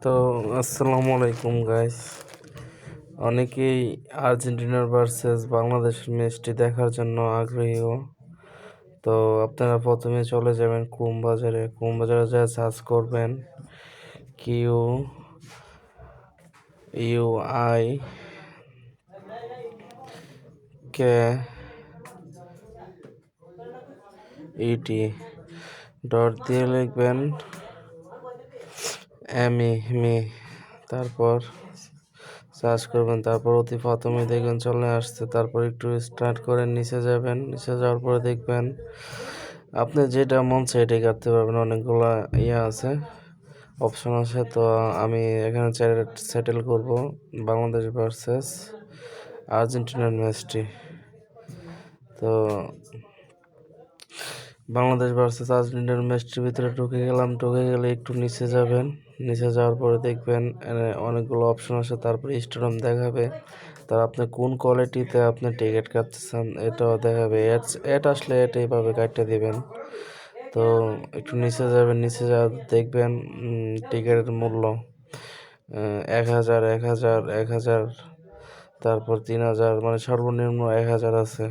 তো আসসালামু আলাইকুম গাইস। অনেকেই আর্জেন্টিনার ভার্সেস বাংলাদেশের ম্যাচটি দেখার জন্য আগ্রহী। তো আপনারা প্রথমে চলে যাবেন ক্রোম বাজারে যা সার্চ করবেন QUIKET দিয়ে লিখবেন মি, তারপর সার্চ করবেন। তারপর অতি প্রথমে দেখবেন চলে আসছে। তারপর একটু স্টার্ট করে নিচে যাবেন। নিচে যাওয়ার পরে দেখবেন আপনি যেটা মন চায় এটাই কাটতে পারবেন। অনেকগুলো আছে, অপশন আছে। তো আমি এখানে সেটেল করব বাংলাদেশ ভার্সেস আর্জেন্টিনার ম্যাচটি। তো বাংলাদেশ ভার্সেস আর্জেন্টিনার ম্যাচটির ভিতরে ঢুকে গেলে একটু নিচে যাবেন। নিচে যাওয়ার পরে দেখবেন অনেকগুলো অপশন আছে। তারপরে স্টেডিয়াম দেখাবে। তার আপনি কোন কোয়ালিটিতে আপনি টিকিট কাটতেছেন এটাও দেখাবে। অ্যাড আসলে এইভাবে কাটতে দিবেন। তো একটু নিচে যাবেন। নিচে যা দেখবেন টিকিটের মূল্য 1000, তারপর 3000, মানে সর্বনিম্ন 1000 আছে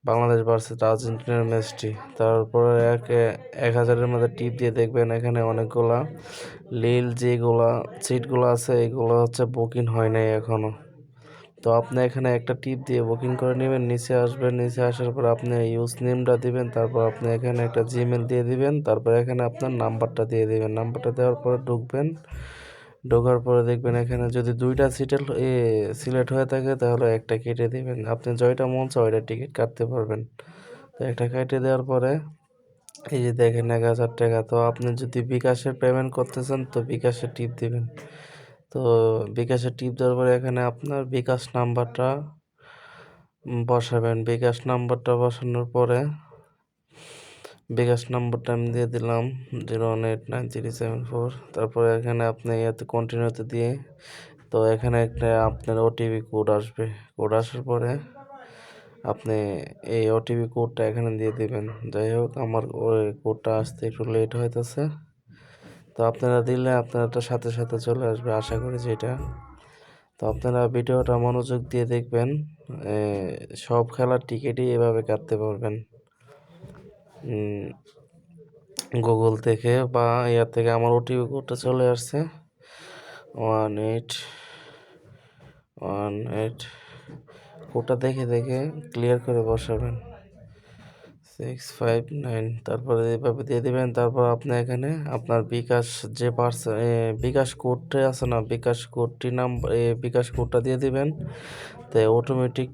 বাংলাদেশ ভার্সেস আর্জেন্টিনার ম্যাচটি। তারপরে 1000-এর মধ্যে টিপ দিয়ে দেখবেন এখানে অনেকগুলা যেগুলা সিটগুলো আছে এগুলো হচ্ছে বুকিং হয় নাই এখনো। তো আপনি এখানে একটা টিপ দিয়ে বুকিং করে নেবেন। নিচে আসবেন। নিচে আসার পর আপনি ইউজ নেমটা দিবেন। তারপর আপনি এখানে একটা জিমেল দিয়ে দিবেন। তারপর এখানে আপনার নাম্বারটা দিয়ে দিবেন। নাম্বারটা দেওয়ার পরে ঢোকার পরে দেখবেন এখানে যদি দুইটা সিলেক্ট হয়ে থাকে তাহলে একটা কেটে দিবেন। আপনি যেটা মন চায় ওইটা টিকিট কাটতে পারবেন। তো একটা কেটে দেওয়ার পরে এই যে দেখেন 1000 টাকা। তো আপনি যদি বিকাশের পেমেন্ট করতে চান তো বিকাশে টিপ দিবেন। তো বিকাশে টিপ দেওয়ার পরে এখানে আপনার বিকাশ নাম্বারটা বসাবেন। বিকাশ নাম্বারটা বসানোর পরে বিকাশ নাম্বারটা আমি দিয়ে দিলাম 0189374। তারপরে এখানে আপনি কন্টিনিউতে দিয়ে, তো এখানে একটা আপনার ওটিপি কোড আসবে। কোড আসার পরে আপনি এই ওটিপি কোডটা এখানে দিয়ে দিবেন। যাই হোক, আমার ওই কোডটা আসতে একটু লেট হইতেছে। তো আপনারা দিলে আপনারটা সাথে সাথে চলে আসবে, আশা করি যেটা। তো আপনারা ভিডিওটা মনোযোগ দিয়ে দেখবেন। সব খেলার টিকিটই এভাবে কাটতে পারবেন গুগল থেকে বা থেকে। আমার ওটিপি কোডটা চলে আসছে 1818। কোডটা দেখে ক্লিয়ার করে বসাবেন 659। তারপরে এইভাবে দিয়ে দিবেন। তারপর আপনি এখানে আপনার বিকাশ যে বিকাশ কোডটা আছে না, বিকাশ কোডটা দিয়ে দিবেন। তো অটোমেটিক